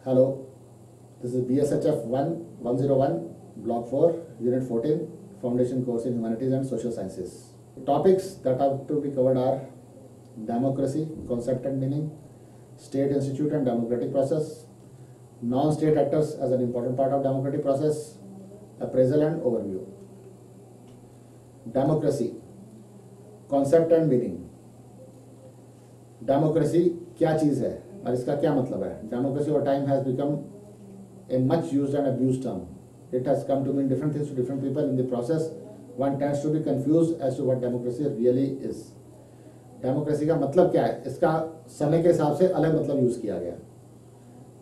Hello, this is BSHF 101, Block 4, Unit 14, Foundation Course in Humanities and Social Sciences. Topics that have to be covered are democracy, concept and meaning, state institute and democratic process, non-state actors as an important part of democratic process, appraisal and overview. Democracy, concept and meaning. Democracy क्या चीज़ है और इसका क्या मतलब है? Democracy over time has become a much used and abused term. It has come to mean different things to different people in the process. One tends to be confused as to what democracy really is. Democracy का मतलब क्या है, इसका समय के हिसाब से अलग मतलब यूज किया गया.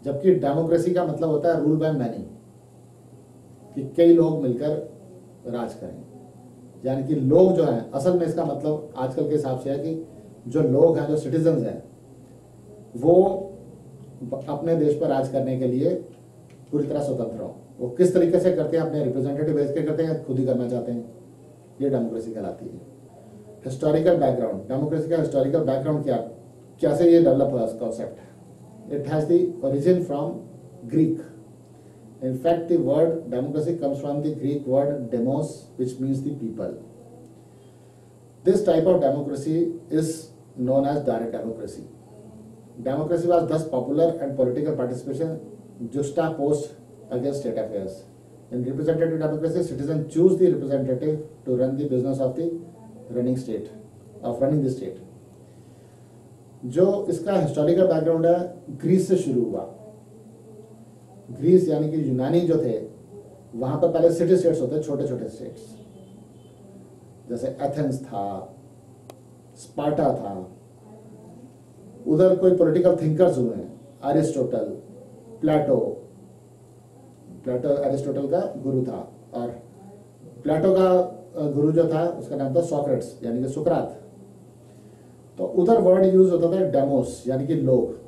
जबकि डेमोक्रेसी का मतलब होता है रूल बाय मैनी, कि कई लोग मिलकर राज करें. यानी कि लोग जो हैं, असल में इसका मतलब आजकल के हिसाब से है कि जो लोग हैं, जो सिटीजन्स हैं, वो अपने देश पर राज करने के लिए पूरी तरह स्वतंत्र हो. वो किस तरीके से करते हैं, अपने रिप्रेजेंटेटिव भेज के करते हैं, खुद ही करना चाहते हैं, ये डेमोक्रेसी कहलाती है. हिस्टोरिकल बैकग्राउंड, डेमोक्रेसी का हिस्टोरिकल बैकग्राउंड क्या, कैसे ये डेवलप हुआ concept. It has the origin from Greek. In fact, the word democracy comes from the Greek word demos, which means the people. This type of democracy is known as direct democracy. Democracy was thus popular and political participation juxtaposed against state affairs. In representative democracy, citizens choose the representative to run the business of the running the state. जो इसका historical background है, Greece से शुरू हुआ. Greece यानी कि यूनानी जो थे, वहां पर पहले सिटी स्टेट्स होते, छोटे छोटे स्टेट्स, जैसे एथेंस था, स्पार्टा था. उधर कोई पॉलिटिकल थिंकर्स हुए हैं, अरिस्टोटल, प्लेटो अरिस्टोटल का गुरु था, और प्लेटो का गुरु जो था उसका नाम था सोक्रेट्स यानी कि सुकरात. तो उधर वर्ड यूज होता था डेमोस यानी कि लोग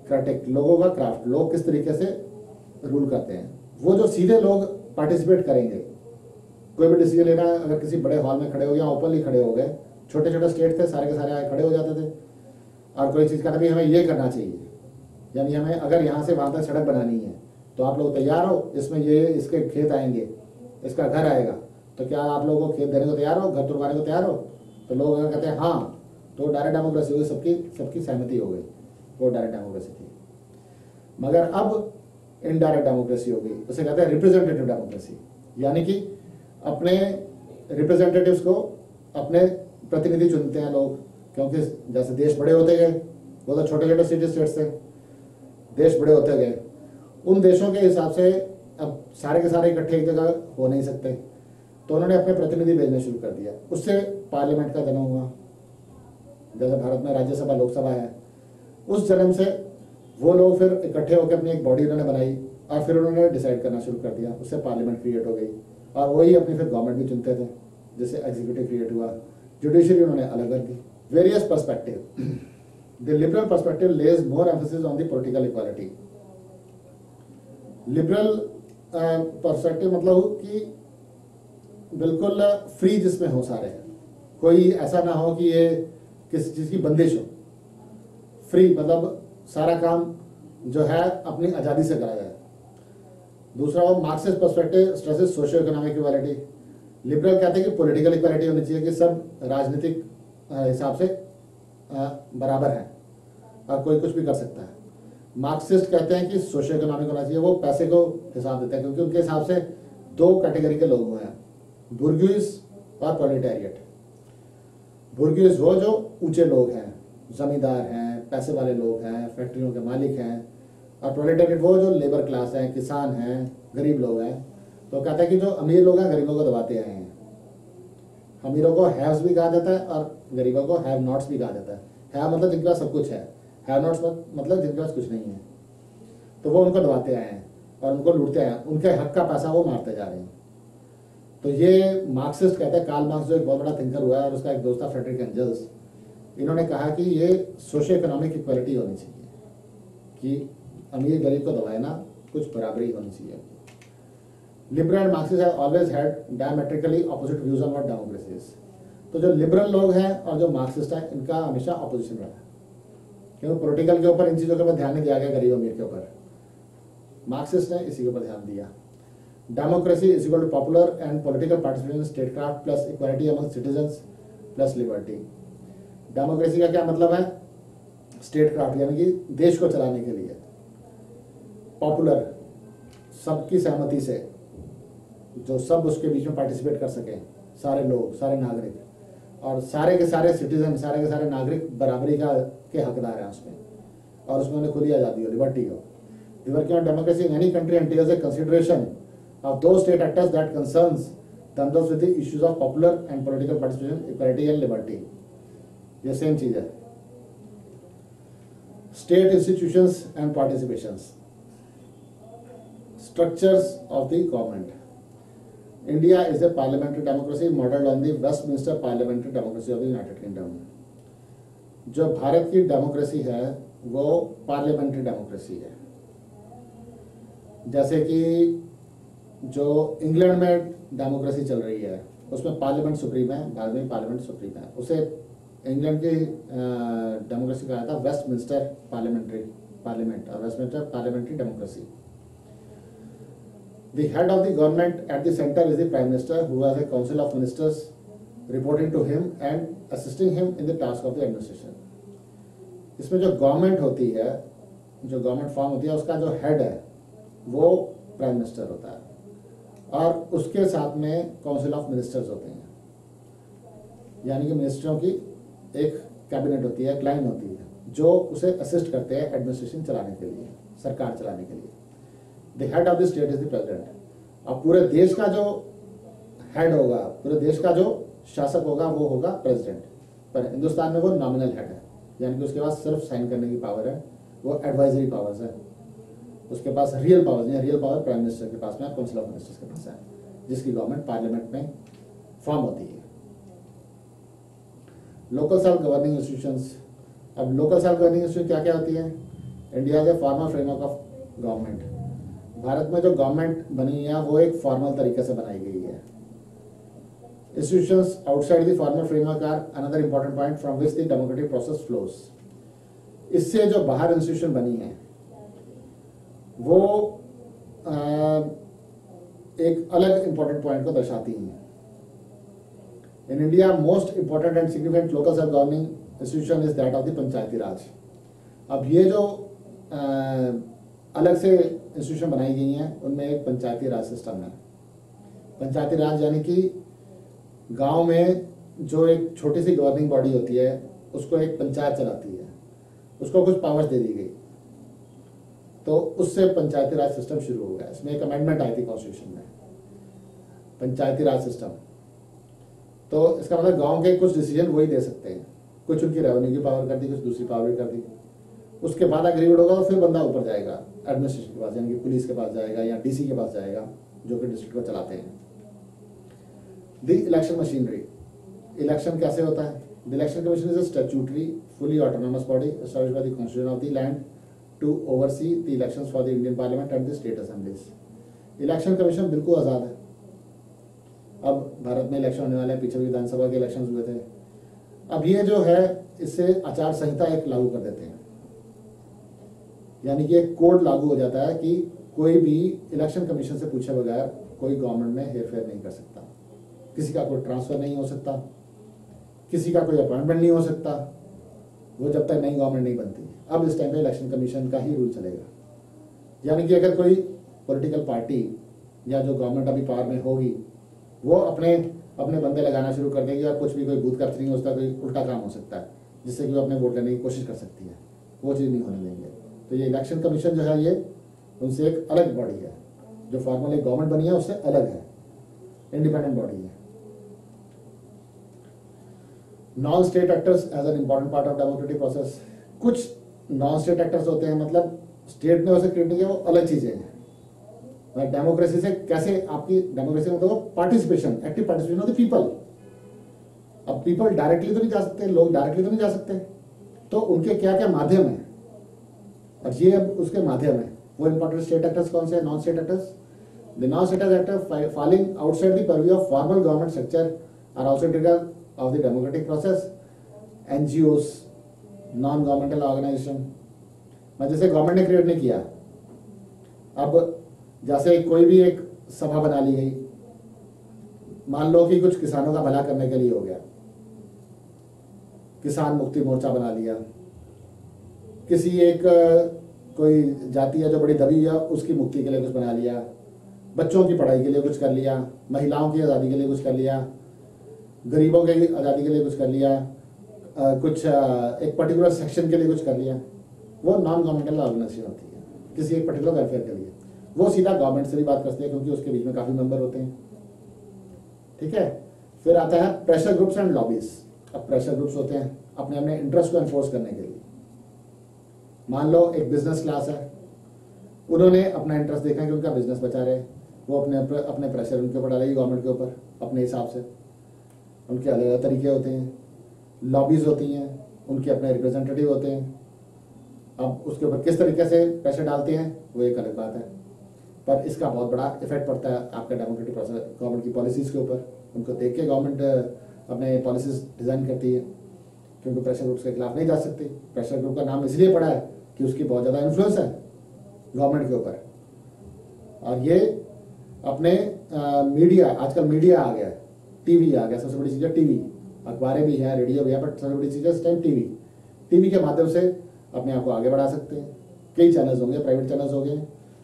क्राटिक, लोगों का क्राफ्ट, लोग किस तरीके से रूल करते हैं. वो जो सीधे लोग पार्टिसिपेट करेंगे, कोई भी डिसीजन लेना, अगर किसी बड़े हॉल में खड़े हो गए, ओपनली खड़े हो गए, छोटे छोटे स्टेट थे, सारे के सारे आए खड़े हो जाते थे, और कोई चीज़ कहता भी हमें ये करना चाहिए, यानी हमें अगर यहाँ से वहाँ तक सड़क बनानी है तो आप लोग तैयार हो, इसमें ये इसके खेत आएंगे, इसका घर आएगा, तो क्या आप लोगों को खेत देने को तैयार हो, घर तुड़वाने को तैयार हो? तो लोग अगर कहते हैं हाँ, तो डायरेक्ट डेमोक्रेसी होगी, सबकी सहमति हो गई, वो डायरेक्ट डेमोक्रेसी थी. मगर अब इनडायरेक्ट डेमोक्रेसी हो गई, उसे कहते हैं रिप्रेजेंटेटिव डेमोक्रेसी. यानी कि अपने रिप्रेजेंटेटिव्स को अपने प्रतिनिधि चुनते हैं लोग, क्योंकि जैसे देश बड़े होते गए, वो तो छोटे छोटे सिटी स्टेट्स थे, देश बड़े होते गए, उन देशों के हिसाब से अब सारे के सारे इकट्ठे एक जगह हो नहीं सकते, तो उन्होंने अपने प्रतिनिधि भेजने शुरू कर दिया. उससे पार्लियामेंट का जन्म हुआ. जैसे भारत में राज्यसभा लोकसभा है, उस जन्म से वो लोग फिर इकट्ठे होकर अपनी एक बॉडी उन्होंने बनाई, और फिर उन्होंने डिसाइड करना शुरू कर दिया. उससे पार्लियामेंट क्रिएट हो गई, और वही अपनी फिर गवर्नमेंट भी चुनते थे, जैसे एग्जीक्यूटिव क्रिएट हुआ, जुडिशरी उन्होंने अलग कर दी. Various perspective. The liberal perspective lays more emphasis on the political equality. Liberal perspective मतलब कि बिल्कुल फ्री जिसमें हो सारे, कोई ऐसा ना हो कि ये किसी चीज की बंदिश हो. फ्री मतलब सारा काम जो है अपनी आजादी से करा जाए. दूसरा वो Marxist perspective stresses socio economic equality. Liberal कहते हैं कि पॉलिटिकल इक्वालिटी होनी चाहिए, कि सब राजनीतिक हिसाब से बराबर हैं और कोई कुछ भी कर सकता है. मार्क्सिस्ट कहते हैं कि सोशियो इकोनॉमिक होना चाहिए, वो पैसे को हिसाब देते हैं, क्योंकि उनके हिसाब से दो कैटेगरी के लोग हुए हैं, बुर्गुइज और प्रोलेटारिएट. बुर्गुइज वो जो ऊंचे लोग हैं, जमींदार हैं, पैसे वाले लोग हैं, फैक्ट्रियों के मालिक हैं, और प्रोलेटारिएट वो जो लेबर क्लास हैं, किसान हैं, गरीब लोग हैं. तो कहते हैं कि जो अमीर लोग हैं गरीबों को दबाते आए हैं. अमीरों को हैव्स भी कहा जाता है और गरीबों को हैव नॉट्स भी कहा जाता है. हैव मतलब जिनके पास सब कुछ है, हैव नॉट्स मतलब जिनके पास कुछ नहीं है. तो वो उनको दबाते आए हैं और उनको लूटते आए हैं, उनके हक का पैसा वो मारते जा रहे हैं. तो ये मार्क्सिस्ट कहते हैं. कार्ल मार्क्स जो एक बहुत बड़ा थिंकर हुआ है, और उसका एक दोस्त था फ्रेडरिक एंजल्स, इन्होंने कहा कि ये सोशियो इकोनॉमिक इक्वालिटी होनी चाहिए, कि अमीर गरीब को दबाए ना, कुछ बराबरी होनी चाहिए. Liberal and Marxist have always had diametrically opposite views on what democracy is. तो जो लिबरल लोग हैं और जो मार्क्सिस्ट हैं, इनका हमेशा ऑपोजिशन रहा है. क्योंकि पॉलिटिकल के ऊपर इन चीज़ों के ऊपर ध्यान नहीं दिया गया, गरीब अमीर के ऊपर। मार्क्सिस्ट ने इसी के ऊपर ध्यान दिया। Democracy is equal to popular and political participation statecraft plus equality among citizens plus liberty. Democracy का क्या मतलब है? स्टेट क्राफ्ट यानी कि देश को चलाने के लिए, पॉपुलर सबकी सहमति से, जो सब उसके बीच में पार्टिसिपेट कर सकें, सारे लोग, सारे नागरिक, और सारे के सारे सिटीजन, सारे के सारे नागरिक बराबरी के हकदार हैं उसमें, और उसमें उन्हें खुली आज़ादी हो, लिबर्टी हो। The working on democracy in any country entails a consideration of those state actors that concerns themselves with the issues of popular and political participation, equality and liberty. ये सेम चीज है। State institutions and participations, structures of the government. India is a parliamentary democracy modeled on the Westminster parliamentary democracy of the United Kingdom. जो भारत की democracy है वो parliamentary democracy है। जैसे कि जो इंग्लैंड में डेमोक्रेसी चल रही है उसमें पार्लियामेंट सुप्रीम है, भारत में पार्लियामेंट सुप्रीम है। उसे इंग्लैंड की डेमोक्रेसी कहा था वेस्टमिंस्टर पार्लियामेंट और Westminster parliamentary democracy. The head of the government at the center is the prime minister, who has a council of ministers reporting to him and assisting him in the task of the administration. इसमें जो government होती है, जो government form होती है, उसका जो head है वो प्राइम मिनिस्टर होता है और उसके साथ में काउंसिल ऑफ मिनिस्टर्स होते हैं, यानी कि मिनिस्टरों की एक कैबिनेट होती है, एक लाइन होती है जो उसे असिस्ट करते हैं एडमिनिस्ट्रेशन चलाने के लिए, सरकार चलाने के लिए। The head of the state is the president. अब पूरे देश का जो हेड होगा, पूरे देश का जो शासक होगा वो होगा प्रेसिडेंट, पर हिंदुस्तान में वो नॉमिनल हेड है, यानी कि उसके पास सिर्फ साइन करने की पावर है, वो एडवाइजरी पावर्स है, उसके पास रियल पावर नहीं है। रियल पावर प्राइम मिनिस्टर के पास में, काउंसिल ऑफ मिनिस्टर्स के पास है, जिसकी गवर्नमेंट पार्लियामेंट में फॉर्म होती है। Local self governing institutions. अब लोकल सेल्फ गवर्निंग इंस्टीट्यूशन क्या क्या होती है? India is a formal framework of government. Bharat में जो गवर्नमेंट बनी है वो एक फॉर्मल तरीके से बनाई गई है। Institutions outside the formal framework are another important point from which the democratic process flows. इससे जो बाहर इंस्टीट्यूशन बनी है वो एक अलग इंपॉर्टेंट पॉइंट को दर्शाती हैं। In India most important and significant local self governing institution is that of the Panchayati Raj. अब ये जो अलग से इंस्टीट्यूशन बनाई गई हैं उनमें एक पंचायती राज सिस्टम है। पंचायती राज यानी कि गांव में जो एक छोटी सी गवर्निंग बॉडी होती है उसको एक पंचायत चलाती है, उसको कुछ पावर्स दे दी गई, तो उससे पंचायती राज सिस्टम शुरू हो गया। इसमें एक अमेंडमेंट आई थी कॉन्स्टिट्यूशन में, पंचायती राज सिस्टम। तो इसका मतलब गांव के कुछ डिसीजन वही दे सकते हैं, कुछ उनकी रेवेन्यू की पावर कर दी, कुछ दूसरी पावर भी कर दी। उसके बाद एग्रीमेंट होगा तो फिर बंदा ऊपर जाएगा एडमिनिस्ट्रेशन के पास, यानी कि पुलिस के पास जाएगा या डीसी के पास जाएगा जो कि डिस्ट्रिक्ट को चलाते हैं। The election machinery. इलेक्शन कैसे होता है? The election commission is a statutory fully autonomous body established by the constitution of the land to oversee the elections for the Indian parliament and the state assemblies. Election commission बिल्कुल आज़ाद है। अब भारत में election होने वाले हैं, पीछे विधानसभा के इलेक्शन हुए थे। अब ये जो है इससे आचार संहिता एक लागू कर देते हैं, यानी कि एक कोड लागू हो जाता है कि कोई भी इलेक्शन कमीशन से पूछे बगैर कोई गवर्नमेंट में हेरफेर नहीं कर सकता, किसी का कोई ट्रांसफर नहीं हो सकता, किसी का कोई अपॉइंटमेंट नहीं हो सकता, वो जब तक नई गवर्नमेंट नहीं बनती। अब इस टाइम पे इलेक्शन कमीशन का ही रूल चलेगा, यानी कि अगर कोई पॉलिटिकल पार्टी या जो गवर्नमेंट अभी पावर में होगी वो अपने बंदे लगाना शुरू कर देगी और कुछ भी कोई बूथ कैप्चरिंग हो सकता है, कोई उल्टा काम हो सकता है जिससे कि वो अपने वोट लेने की कोशिश कर सकती है, वो चीज़ नहीं होने देंगे। तो ये इलेक्शन कमीशन जो है ये उनसे एक अलग बॉडी है, जो फॉर्मल एक गवर्नमेंट बनी है उससे अलग है, इंडिपेंडेंट बॉडी है। Non state actors as an important part of democratic process. कुछ नॉन स्टेट एक्टर्स होते हैं, मतलब स्टेट ने उसे क्रिएट नहीं किया, वो अलग चीजें हैं। डेमोक्रेसी से कैसे आपकी डेमोक्रेसी मतलब participation, active participation of the people. अब पीपल डायरेक्टली तो नहीं जा सकते, लोग डायरेक्टली तो नहीं जा सकते, तो उनके क्या क्या माध्यम है और ये अब उसके माध्यम है। वो इंपॉर्टेंट स्टेट एक्टर्स कौन से हैं? Non state actors. The non state actor falling outside the purview of formal government structure are also trigger of the democratic process. NGOs non governmental organisation, मैं जैसे गवर्नमेंट ने क्रिएट नहीं किया। अब जैसे कोई भी एक सभा बना ली गई, मान लो कि कुछ किसानों का भला करने के लिए हो गया, किसान मुक्ति मोर्चा बना लिया, किसी एक कोई जाति है जो बड़ी दबी है उसकी मुक्ति के लिए कुछ बना लिया, बच्चों की पढ़ाई के लिए कुछ कर लिया, महिलाओं की आज़ादी के लिए कुछ कर लिया, गरीबों की आज़ादी के लिए कुछ कर लिया, कुछ एक पर्टिकुलर सेक्शन के लिए कुछ कर लिया, वो नॉन गवर्नमेंटल ऑर्गेनाइजेशन होती है, किसी एक पर्टिकुलर वेलफेयर के लिए। वो सीधा गवर्नमेंट से भी बात करते हैं क्योंकि उसके बीच में काफ़ी मेंबर होते हैं। ठीक है, फिर आता है प्रेशर ग्रुप्स एंड लॉबीज। अब प्रेशर ग्रुप्स होते हैं अपने अपने इंटरेस्ट को एनफोर्स करने के लिए। मान लो एक बिजनेस क्लास है, उन्होंने अपना इंटरेस्ट देखा कि उनका बिजनेस बचा रहे, वो अपने प्रेशर उनके ऊपर डालेगी, गवर्नमेंट के ऊपर अपने हिसाब से। उनके अलग अलग तरीके होते हैं। लॉबीज होती हैं, उनके अपने रिप्रेजेंटेटिव होते हैं। अब उसके ऊपर किस तरीके से प्रेशर डालते हैं वो एक अलग बात है, पर इसका बहुत बड़ा इफेक्ट पड़ता है आपका डेमोक्रेटिक प्रोसेस, गवर्नमेंट की पॉलिसीज़ के ऊपर। उनको देख के गवर्नमेंट अपने पॉलिसीज़ डिज़ाइन करती है, क्योंकि प्रेशर ग्रुप्स के खिलाफ नहीं जा सकती। प्रेशर ग्रुप का नाम इसलिए पड़ा है कि उसकी बहुत ज़्यादा इन्फ्लुएंस है गवर्नमेंट के ऊपर। और ये अपने मीडिया, आजकल मीडिया आ गया है, टीवी आ गया, सबसे बड़ी चीज़ है टीवी। अखबारें भी हैं, रेडियो भी है, बट सबसे बड़ी चीज़ है इस टाइम टीवी। टीवी के माध्यम से अपने आप को आगे बढ़ा सकते हैं। कई चैनल्स होंगे, प्राइवेट चैनल्स होंगे,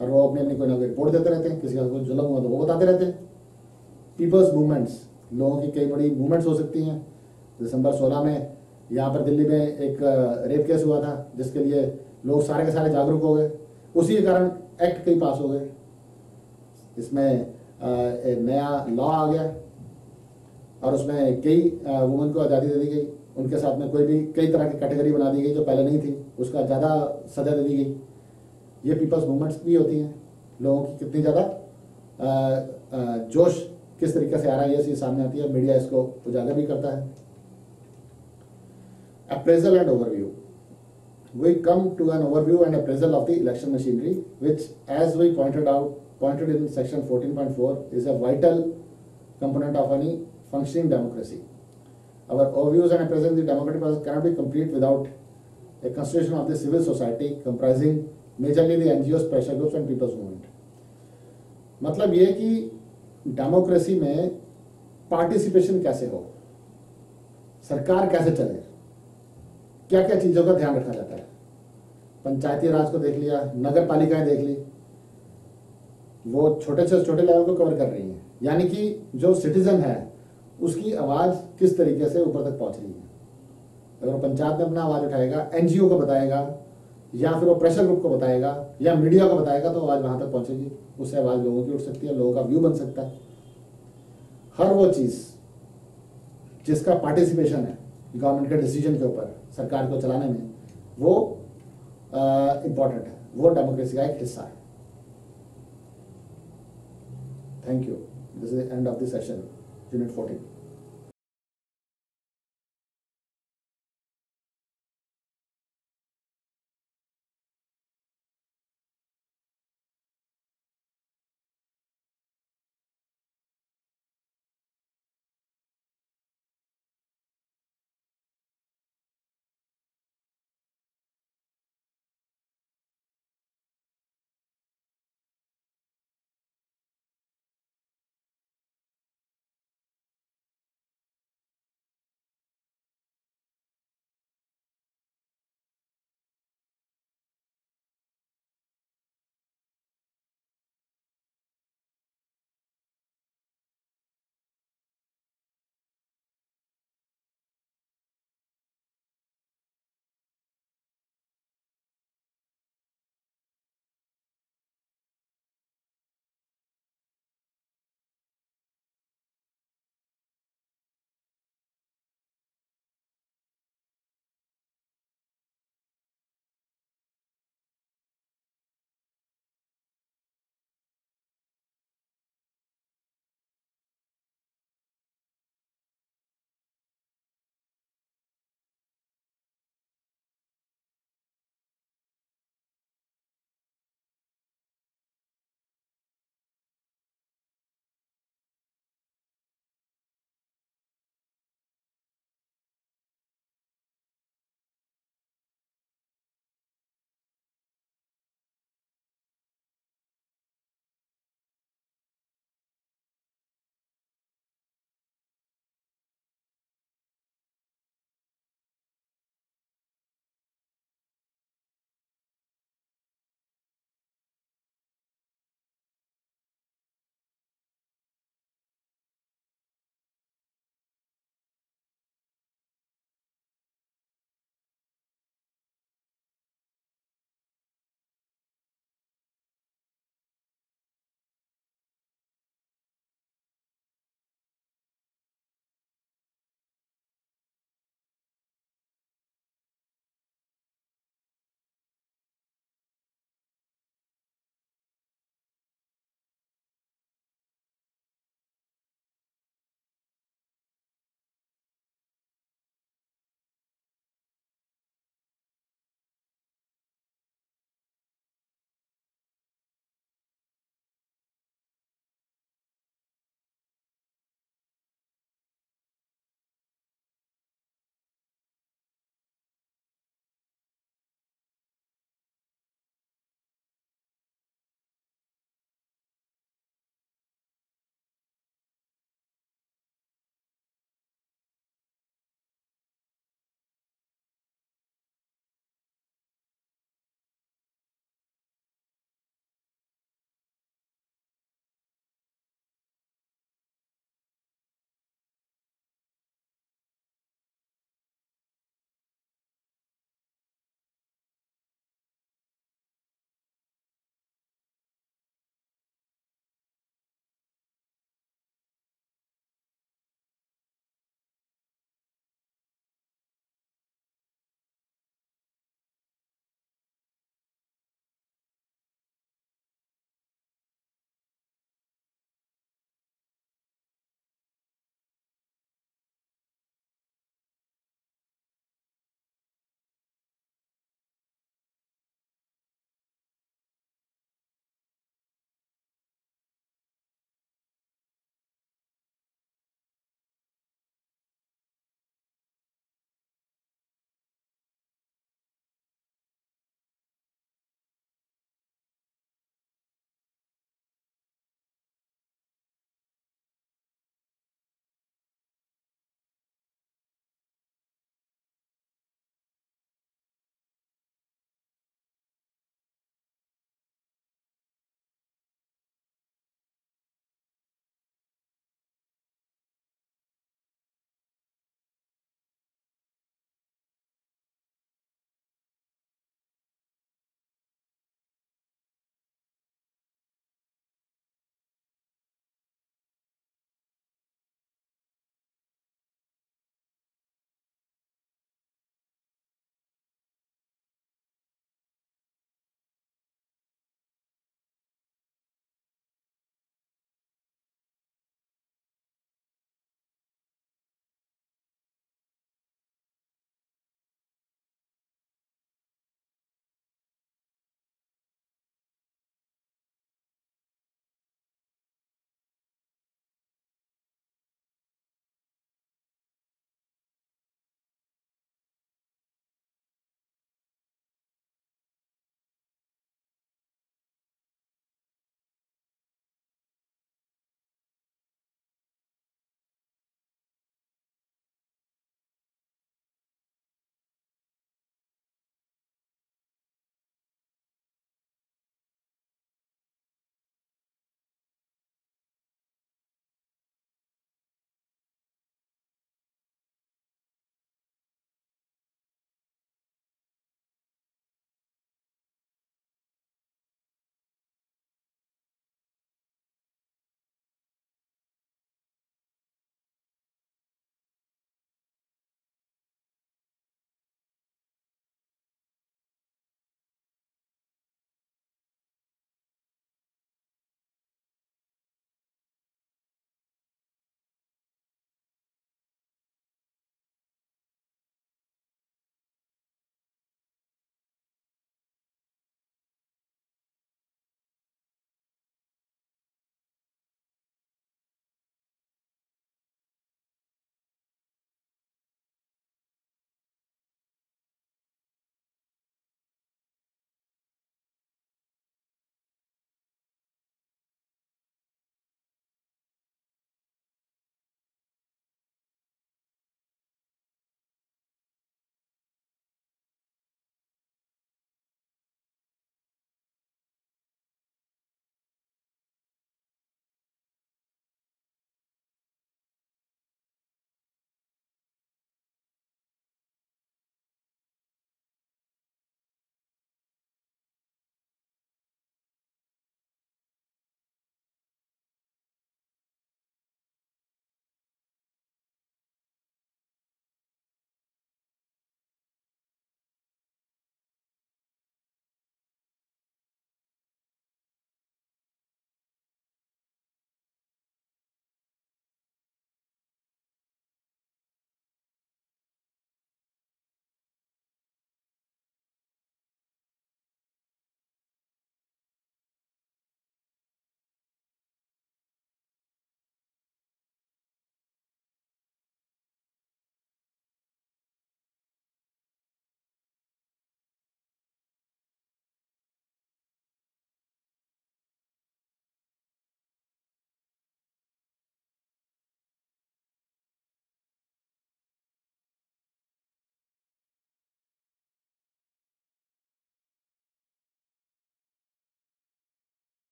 और वो अपनी अपनी कोई ना कोई रिपोर्ट देते रहते हैं, किसी का कोई जुल्म हुआ तो वो बताते रहते हैं। पीपल्स मूवमेंट्स, लोगों की कई बड़ी मूवमेंट्स हो सकती हैं। दिसंबर 16 में यहाँ पर दिल्ली में एक रेप केस हुआ था, जिसके लिए लोग सारे के सारे जागरूक हो गए। उसी के कारण एक्ट कई पास हो गए, इसमें एक नया लॉ आ गया और उसमें कई वुमेन को आज़ादी दे दी गई। उनके साथ में कोई भी कई तरह की कैटेगरी बना दी गई जो पहले नहीं थी, उसका ज़्यादा सजा दे दी गई। ये पीपल्स मूवमेंट्स भी होती हैं। लोगों की कितनी ज़्यादा जोश किस तरीके से आ रहा है ये चीज़ सामने आती है, मीडिया इसको उजागर भी करता है। Appraisal and overview. We come to an overview and appraisal of the election machinery, which, as we pointed in section 14.4, is a vital component of any functioning democracy. Our overviews and appraisal of the democratic process cannot be complete without a constitution of the civil society comprising majorly the NGOs, pressure groups and people's movement. मतलब ये कि democracy में participation कैसे हो, सरकार कैसे चले, क्या क्या चीज़ों का ध्यान रखा जाता है। पंचायती राज को देख लिया, नगर पालिकाएं देख ली, वो छोटे से छोटे लेवल को कवर कर रही हैं, यानी कि जो सिटीजन है उसकी आवाज़ किस तरीके से ऊपर तक पहुंच रही है। अगर वो पंचायत में अपना आवाज़ उठाएगा, एनजीओ को बताएगा, या फिर वो प्रेशर ग्रुप को बताएगा, या मीडिया को बताएगा, तो आवाज़ वहां तक पहुंचेगी, उससे आवाज़ लोगों की उठ सकती है, लोगों का व्यू बन सकता है। हर वो चीज़ जिसका पार्टिसिपेशन है गवर्नमेंट के डिसीजन के ऊपर, सरकार को चलाने में, वो इम्पॉर्टेंट है, वो डेमोक्रेसी का एक हिस्सा है। Thank you. This is the end of the session, unit 14।